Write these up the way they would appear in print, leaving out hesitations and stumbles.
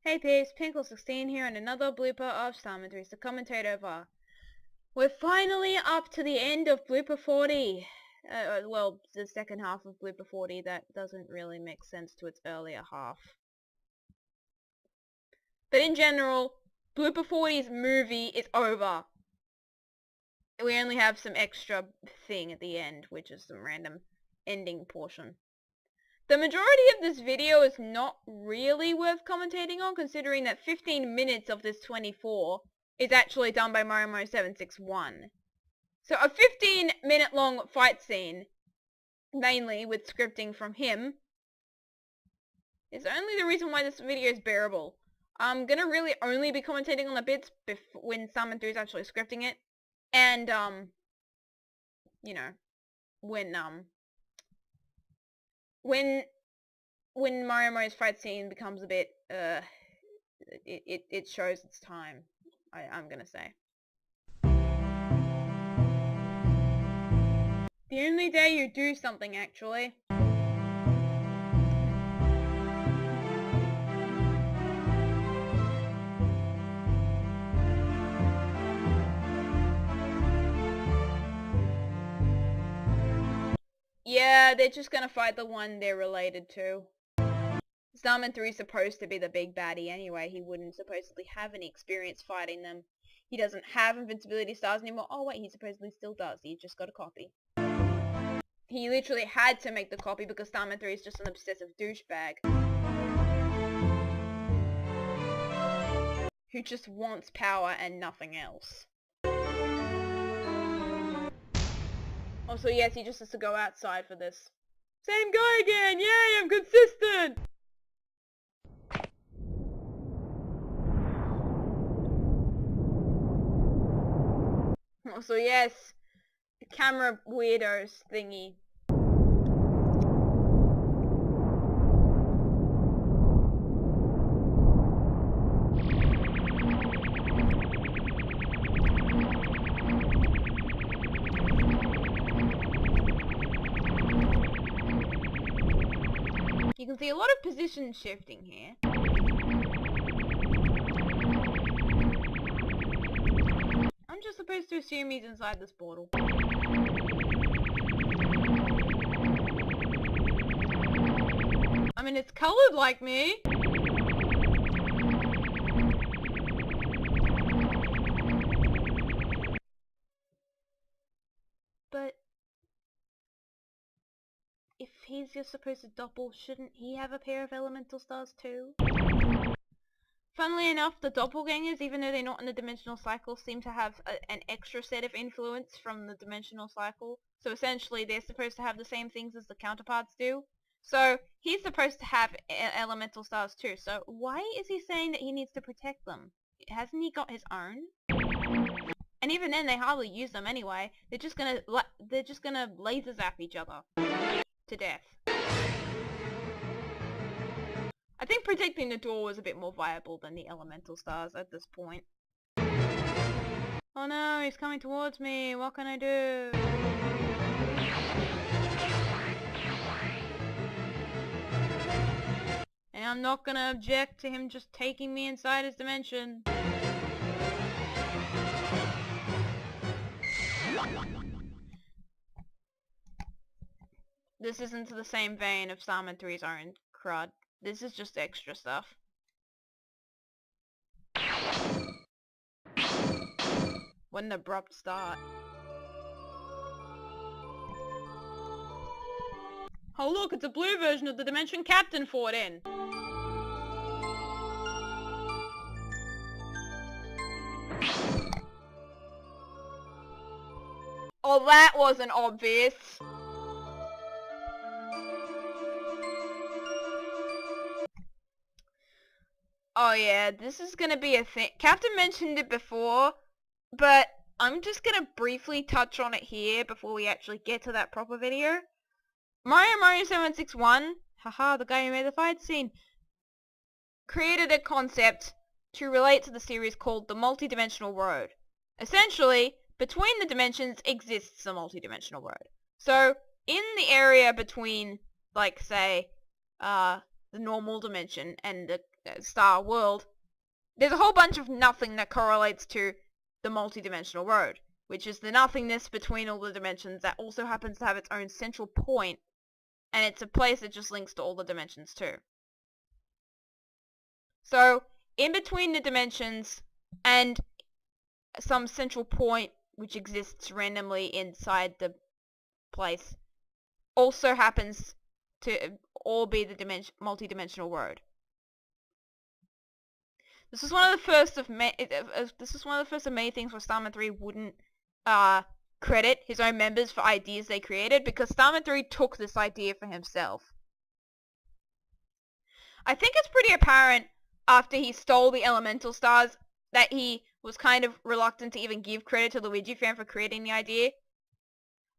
Hey peeps, Pinkolol16 here and another blooper of Starman3's to commentate over. We're finally up to the end of Blooper 40. Well, the second half of Blooper 40 that doesn't really make sense to its earlier half. But in general, Blooper 40's movie is over. We only have some extra thing at the end, which is some random ending portion. The majority of this video is not really worth commentating on, considering that 15 minutes of this 24 is actually done by Starman3's. So a 15-minute long fight scene, mainly with scripting from him, is only the reason why this video is bearable. I'm gonna really only be commentating on the bits when Starman3's actually scripting it, and you know, when Mario's fight scene becomes a bit, it shows its time, I'm gonna say. The only day you do something, actually. Yeah, they're just gonna fight the one they're related to. Starman3's supposed to be the big baddie anyway. He wouldn't supposedly have any experience fighting them. He doesn't have invincibility stars anymore. Oh wait, he supposedly still does. He just got a copy. He literally had to make the copy because Starman3 is just an obsessive douchebag who just wants power and nothing else. Also, yes, he just has to go outside for this. Same guy again! Yay, I'm consistent! Also, yes, the camera weirdos thingy. You can see a lot of position shifting here. I'm just supposed to assume he's inside this portal. I mean, it's colored like me. But if he's just supposed to doppel, shouldn't he have a pair of elemental stars too? Funnily enough, the doppelgangers, even though they're not in the dimensional cycle, seem to have an extra set of influence from the dimensional cycle. So essentially, they're supposed to have the same things as the counterparts do. So he's supposed to have elemental stars too. So why is he saying that he needs to protect them? Hasn't he got his own? And even then, they hardly use them anyway. They're just gonna laser zap each other to death. I think protecting the door was a bit more viable than the elemental stars at this point. Oh no, he's coming towards me. What can I do? And I'm not gonna object to him just taking me inside his dimension. This isn't to the same vein of Starman3's own crud. This is just extra stuff. What an abrupt start. Oh look, it's a blue version of the dimension Captain fought in. Oh, that wasn't obvious. Oh yeah, this is gonna be a thing. Captain mentioned it before, but I'm just gonna briefly touch on it here before we actually get to that proper video. Mario761, haha, the guy who made the fight scene, created a concept to relate to the series called the multi-dimensional road. Essentially, between the dimensions exists a multi-dimensional road. So, in the area between, like, say, the normal dimension and the star world, there's a whole bunch of nothing that correlates to the multi-dimensional road, which is the nothingness between all the dimensions that also happens to have its own central point, and it's a place that just links to all the dimensions too. So, in between the dimensions and some central point which exists randomly inside the place also happens to all be the multi-dimensional road. This is one of the first of many things where Starman3 wouldn't credit his own members for ideas they created, because Starman3 took this idea for himself. I think it's pretty apparent after he stole the elemental stars that he was kind of reluctant to even give credit to Luigi Fan for creating the idea.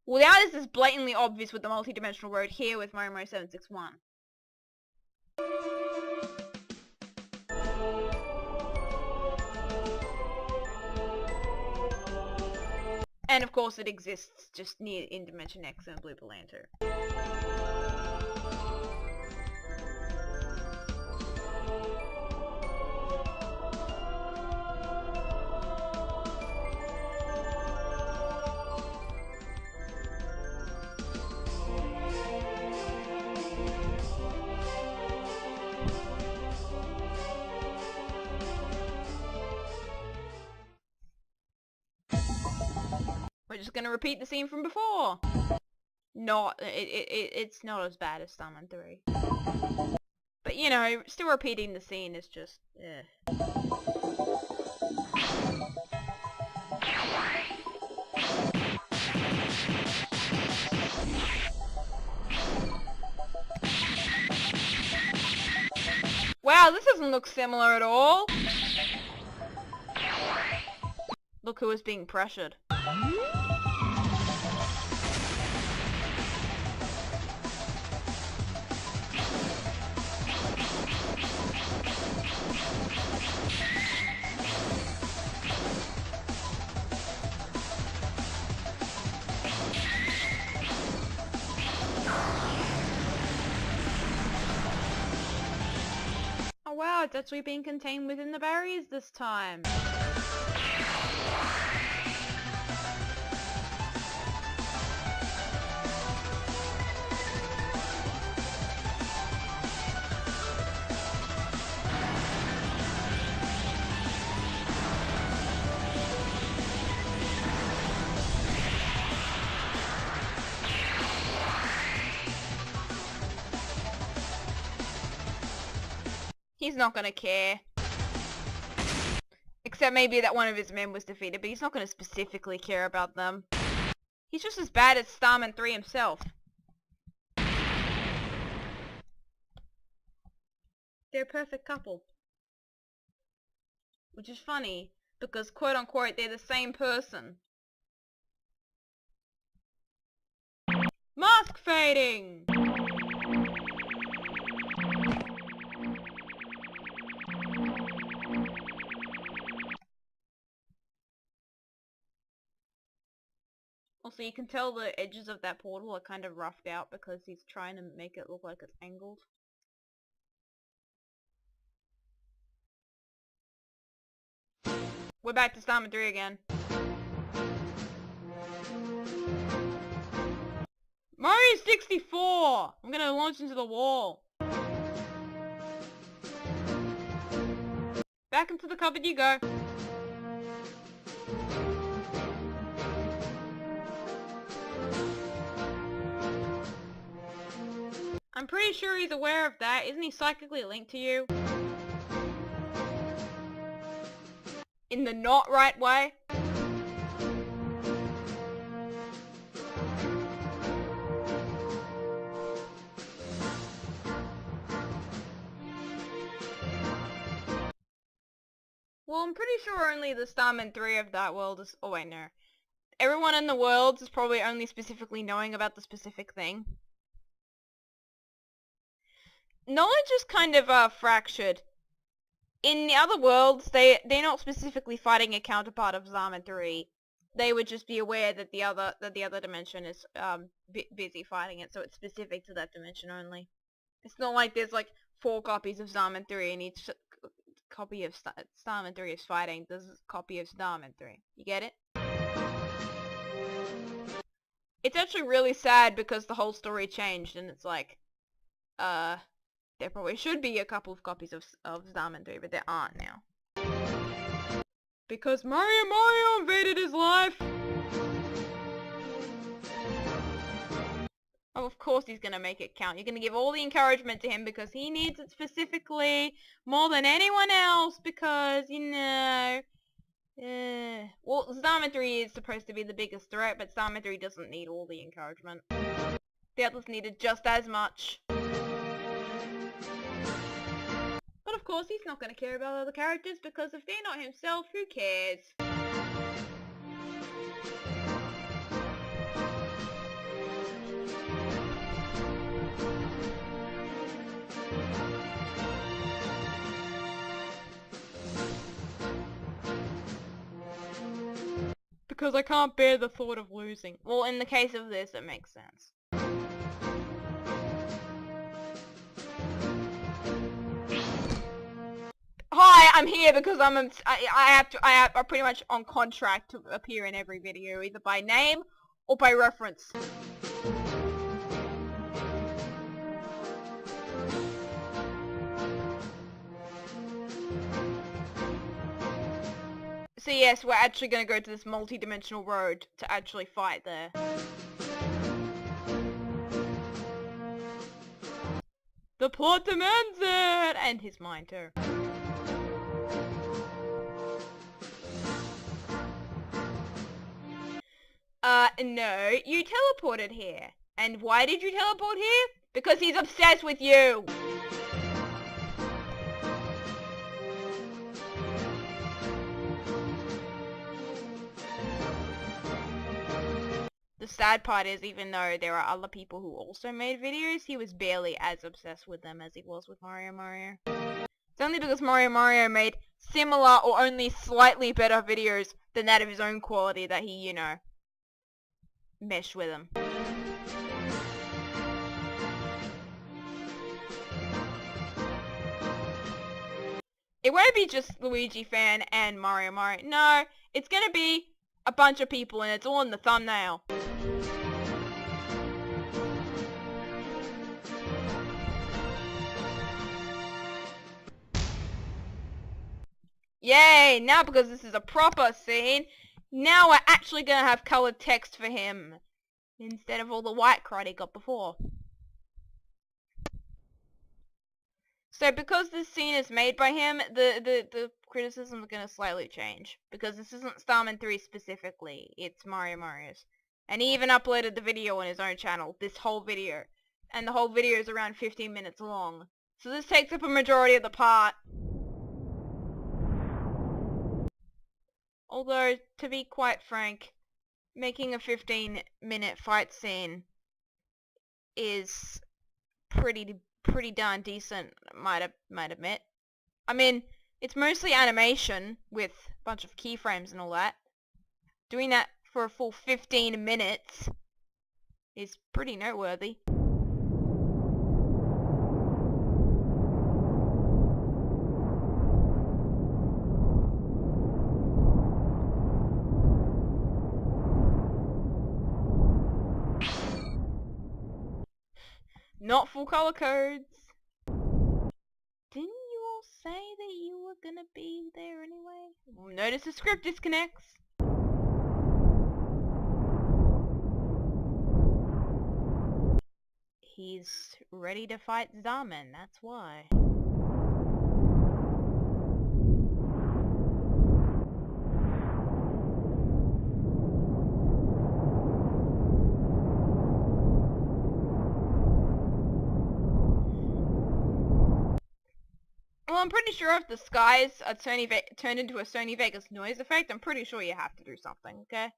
Well, now this is blatantly obvious with the multi-dimensional road here with Momo761. And of course it exists just near in Dimension X and Blooper Land too. We're just gonna repeat the scene from before. It's not as bad as Starman3. But you know, still repeating the scene is just, Wow, this doesn't look similar at all. Look who is being pressured. Oh wow, it's actually being contained within the barriers this time. He's not gonna care. Except maybe that one of his men was defeated, but he's not gonna specifically care about them. He's just as bad as Starman3 himself. They're a perfect couple. Which is funny, because quote unquote they're the same person. Mask fading! Also, you can tell the edges of that portal are kind of roughed out because he's trying to make it look like it's angled. We're back to Starman3 again. Mario 64! I'm gonna launch into the wall. Back into the cupboard you go. I'm pretty sure he's aware of that. Isn't he psychically linked to you? In the not right way? Well, I'm pretty sure only the Starman3 of that world is... Oh wait, no. Everyone in the world is probably only specifically knowing about the specific thing. Knowledge is kind of fractured. In the other worlds, they're not specifically fighting a counterpart of Starman3. They would just be aware that the other dimension is busy fighting it, so it's specific to that dimension only. It's not like there's like 4 copies of Starman3 and each copy of Starman3 is fighting this copy of Starman3. You get it? It's actually really sad because the whole story changed and it's like, there probably should be a couple of copies of Starman3, but there aren't now. Because Mario invaded his life! Oh, of course he's gonna make it count. You're gonna give all the encouragement to him because he needs it specifically more than anyone else because, you know... well, Starman3 is supposed to be the biggest threat, but Starman3 doesn't need all the encouragement. The others need it just as much. But of course, he's not going to care about other characters because if they're not himself, who cares? Because I can't bear the thought of losing. Well, in the case of this, it makes sense. Hi, I'm here because I'm pretty much on contract to appear in every video, either by name or by reference. So yes, we're actually gonna go to this multi-dimensional road to actually fight there. The plot demands it! And his mind too. No, you teleported here. And why did you teleport here? Because he's obsessed with you! The sad part is, even though there are other people who also made videos, he was barely as obsessed with them as he was with Mario. It's only because Mario made similar or only slightly better videos than that of his own quality that he, you know, meshed with him. It won't be just Luigi fan and Mario. No, it's gonna be a bunch of people and it's all in the thumbnail. Yay! Now because this is a proper scene, now we're actually gonna have colored text for him instead of all the white crud he got before. So because this scene is made by him, the criticisms are gonna slightly change. Because this isn't Starman3 specifically, it's Mario's. And he even uploaded the video on his own channel, this whole video. And the whole video is around 15 minutes long. So this takes up a majority of the part. Although, to be quite frank, making a 15-minute fight scene is pretty darn decent, might admit. I mean, it's mostly animation with a bunch of keyframes and all that. Doing that for a full 15 minutes is pretty noteworthy. Not full color codes. Didn't you all say that you were gonna be there anyway? Well, notice the script disconnects. He's ready to fight Starman, that's why. Well, I'm pretty sure if the skies are turned into a Sony Vegas noise effect, I'm pretty sure you have to do something, okay?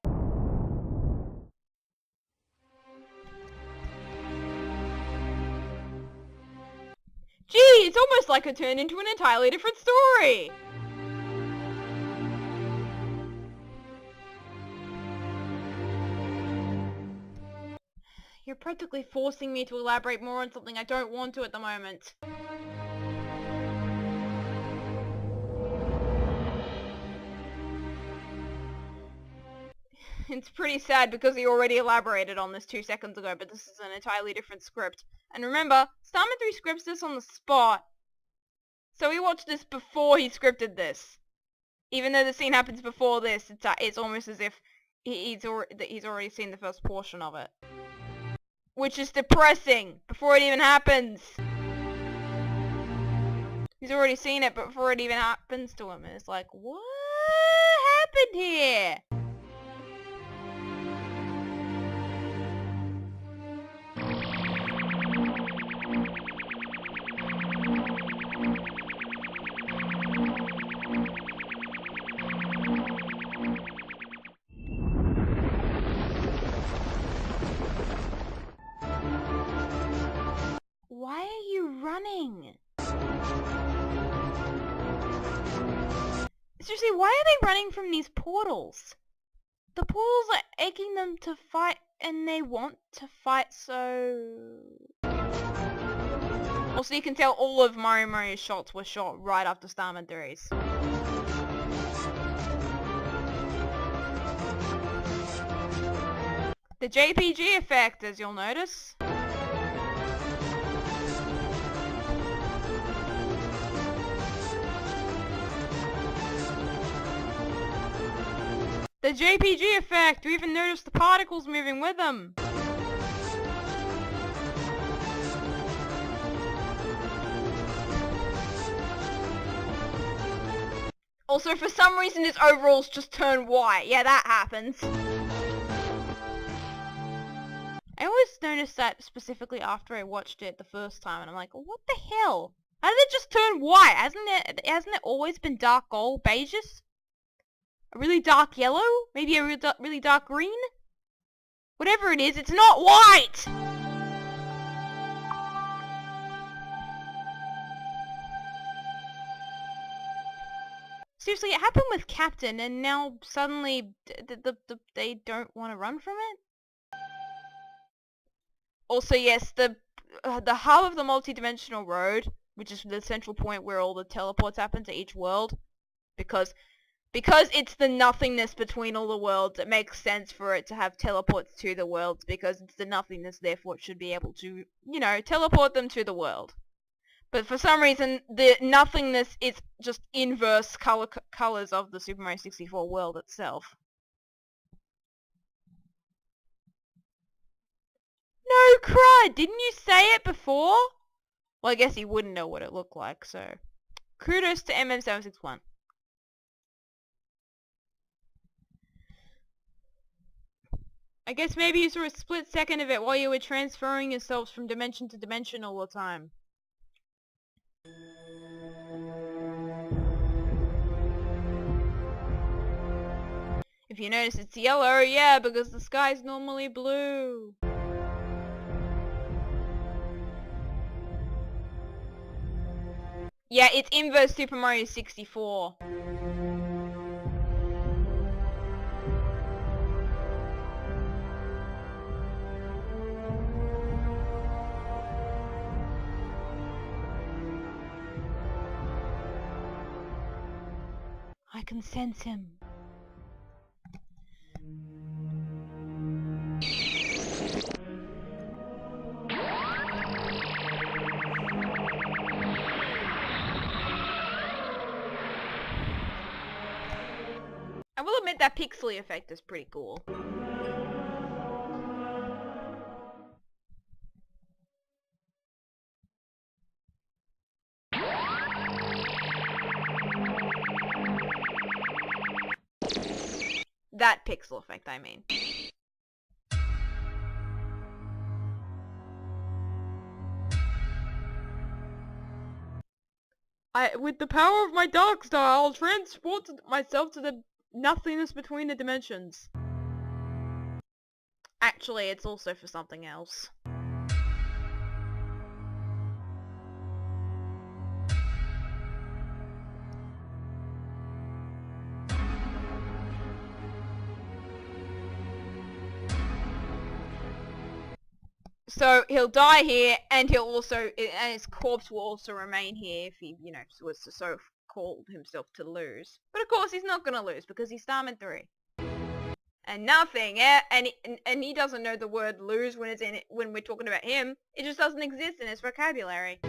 Gee, it's almost like it turned into an entirely different story! You're practically forcing me to elaborate more on something I don't want to at the moment. It's pretty sad because he already elaborated on this 2 seconds ago, but this is an entirely different script. And remember, Starman3 scripts this on the spot. So he watched this before he scripted this. Even though the scene happens before this, it's almost as if he's already seen the first portion of it. Which is depressing, before it even happens. He's already seen it before it even happens to him, and it's like, what happened here? Why are you running? Seriously, why are they running from these portals? The portals are aching them to fight, and they want to fight, so... Also, you can tell all of Mario's shots were shot right after Starman3's. The JPG effect, as you'll notice. The JPG effect! You even notice the particles moving with them! Also, for some reason his overalls just turn white. Yeah, that happens. I always noticed that specifically after I watched it the first time, and I'm like, what the hell? How did it just turn white? Hasn't it always been dark gold, beiges? A really dark yellow? Maybe a really dark green? Whatever it is, it's not white! Seriously, it happened with Captain, and now suddenly they don't want to run from it? Also, yes, the hub of the multi-dimensional road, which is the central point where all the teleports happen to each world, because it's the nothingness between all the worlds, it makes sense for it to have teleports to the worlds, because it's the nothingness, therefore it should be able to, you know, teleport them to the world. But for some reason, the nothingness is just inverse colors of the Super Mario 64 world itself. No crud! Didn't you say it before? Well, I guess he wouldn't know what it looked like, so... Kudos to MM761. I guess maybe you saw a split second of it while you were transferring yourselves from dimension to dimension all the time. If you notice it's yellow, yeah, because the sky's normally blue. Yeah, it's inverse Super Mario 64. I can sense him. I will admit that pixely effect is pretty cool. That pixel effect, I mean. With the power of my dark star, I'll transport myself to the nothingness between the dimensions. Actually, it's also for something else. So he'll die here, and he'll also, and his corpse will also remain here if he, you know, was to so call himself to lose. But of course, he's not gonna lose because he's Starman3. and nothing. And he doesn't know the word lose when it's in it, when we're talking about him. It just doesn't exist in his vocabulary.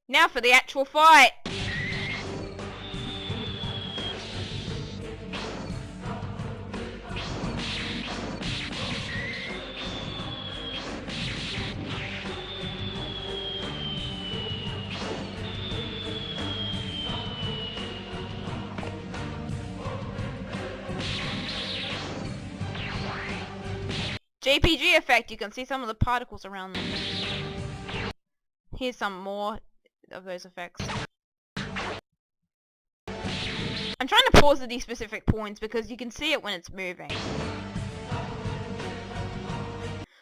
Now for the actual fight. JPG effect, you can see some of the particles around them. Here's some more of those effects. I'm trying to pause at these specific points because you can see it when it's moving.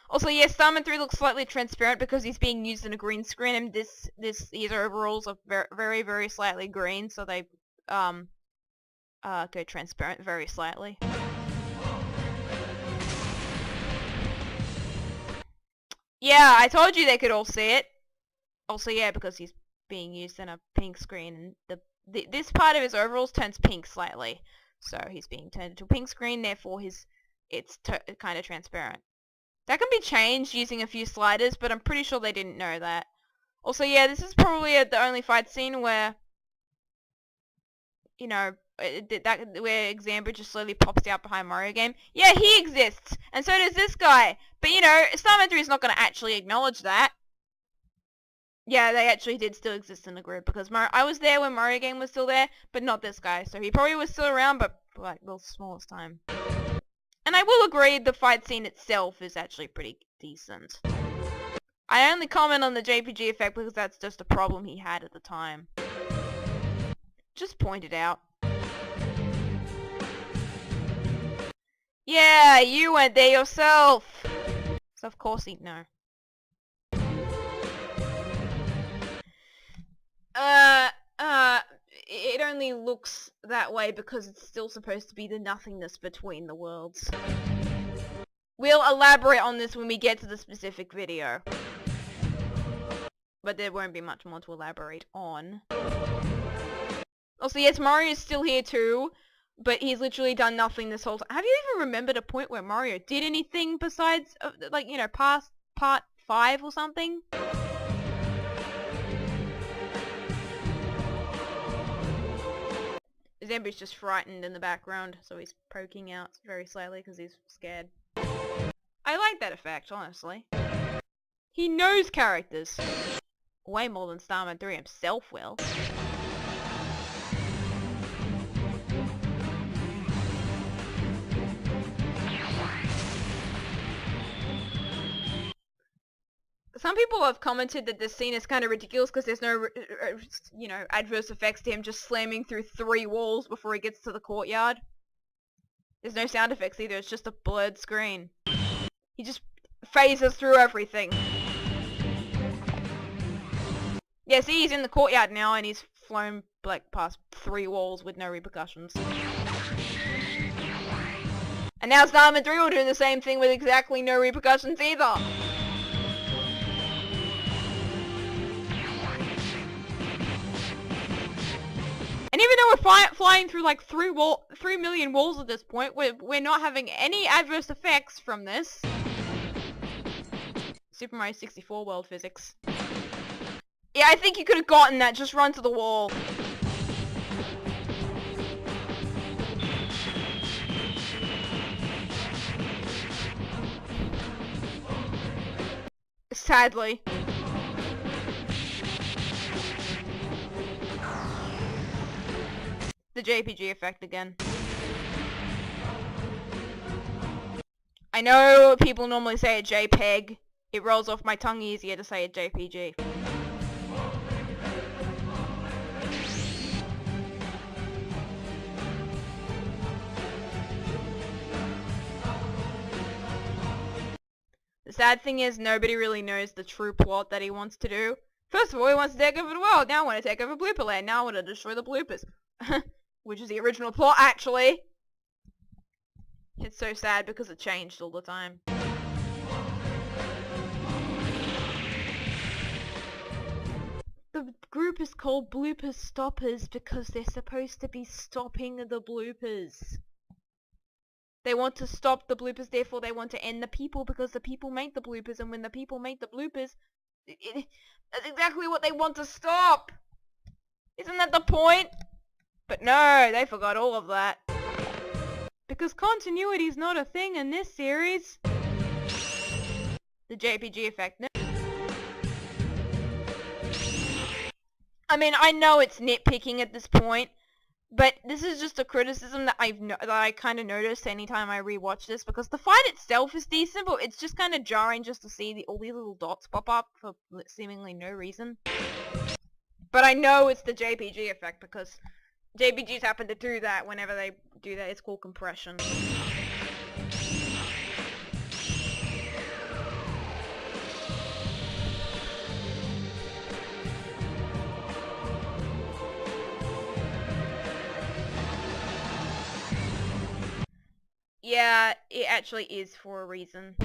Also, yes, Starman3 looks slightly transparent because he's being used in a green screen, and his overalls are very slightly green, so they go transparent very slightly. Yeah, I told you they could all see it. Also, yeah, because he's being used in a pink screen, and this part of his overalls turns pink slightly. So he's being turned into a pink screen, therefore it's kind of transparent. That can be changed using a few sliders, but I'm pretty sure they didn't know that. Also, yeah, this is probably the only fight scene where, you know, where Xambra just slowly pops out behind Mario game. Yeah, he exists, and so does this guy. But you know, Starman3 is not going to actually acknowledge that. Yeah, they actually did still exist in the group, because I was there when Mario game was still there, but not this guy. So he probably was still around, but like the smallest time. And I will agree, the fight scene itself is actually pretty decent. I only comment on the JPG effect because that's just a problem he had at the time. Just point it out. Yeah, you went there yourself! So of course he'd know. It only looks that way because it's still supposed to be the nothingness between the worlds. We'll elaborate on this when we get to the specific video. But there won't be much more to elaborate on. Also, yes, Mario's still here too, but he's literally done nothing this whole time. Have you even remembered a point where Mario did anything besides, like, you know, past part 5 or something? Zambra's just frightened in the background, so he's poking out very slightly because he's scared. I like that effect, honestly. He knows characters. Way more than Starman3 himself will. Some people have commented that this scene is kind of ridiculous because there's no, you know, adverse effects to him just slamming through 3 walls before he gets to the courtyard. There's no sound effects either, it's just a blurred screen. He just phases through everything. Yeah, see, he's in the courtyard now and he's flown, like, past 3 walls with no repercussions. And now Starman3 will do the same thing with exactly no repercussions either. And even though we're flying through like 3 million walls at this point, we're not having any adverse effects from this. Super Mario 64 world physics. Yeah, I think you could have gotten that. Just run to the wall. Sadly. The JPG effect again. I know people normally say a JPEG. It rolls off my tongue easier to say a JPG. The sad thing is nobody really knows the true plot that he wants to do. First of all, he wants to take over the world. Now I want to take over Blooper Land. Now I want to destroy the bloopers. Which is the original plot, actually. It's so sad because it changed all the time. The group is called Blooper Stoppers because they're supposed to be stopping the bloopers. They want to stop the bloopers, therefore they want to end the people because the people make the bloopers, and when the people make the bloopers, that's exactly what they want to stop! Isn't that the point? But no, they forgot all of that. Because continuity is not a thing in this series. The JPG effect. No. I mean, I know it's nitpicking at this point, but this is just a criticism that I kind of noticed anytime I rewatch this, because the fight itself is decent, but it's just kind of jarring just to see all these little dots pop up for seemingly no reason. But I know it's the JPG effect, because JPGs happen to do that whenever they do that. It's called compression. Yeah, it actually is for a reason.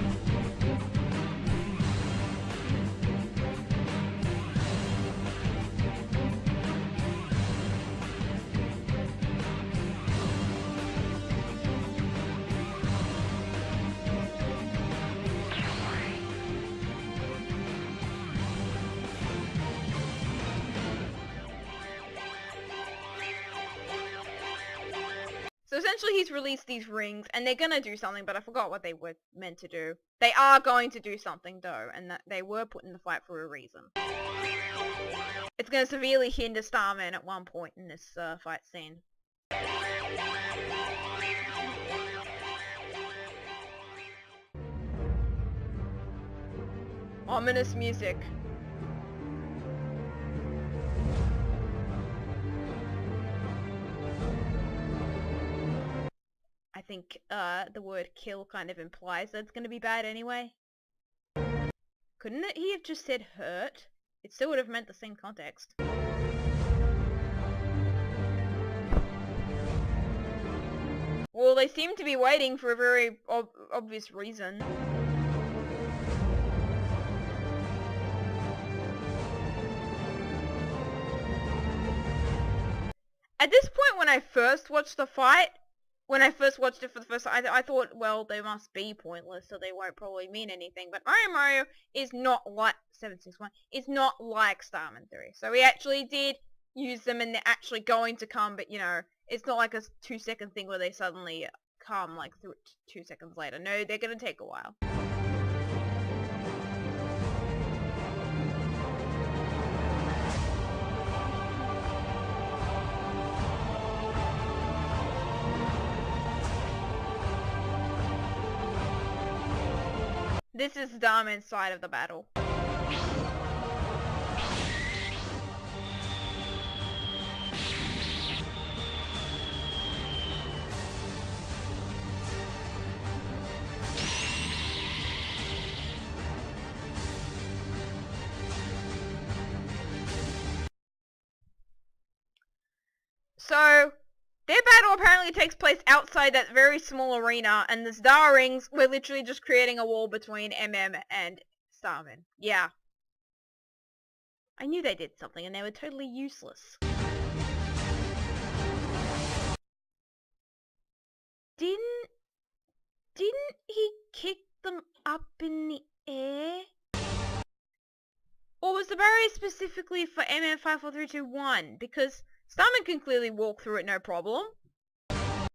So essentially he's released these rings, and they're gonna do something, but I forgot what they were meant to do. They are going to do something though, and that they were put in the fight for a reason. It's gonna severely hinder Starman at one point in this fight scene. Ominous music. I think the word kill kind of implies that it's going to be bad anyway. Couldn't he have just said hurt? It still would have meant the same context. Well, they seem to be waiting for a very obvious reason. At this point, when I first watched the fight, when I first watched it for the first time, I thought, well, they must be pointless, so they won't probably mean anything. But Mario is not like 761. It's not like Starman3. So we actually did use them, and they're actually going to come. But you know, it's not like a 2-second thing where they suddenly come like 2 seconds later. No, they're gonna take a while. This is Starman's side of the battle. So, their battle apparently takes place outside that very small arena, and the star rings, we're literally just creating a wall between MM and Starman. Yeah. I knew they did something, and they were totally useless. Didn't he kick them up in the air? Or was the barrier specifically for MM54321? Because Starman can clearly walk through it no problem.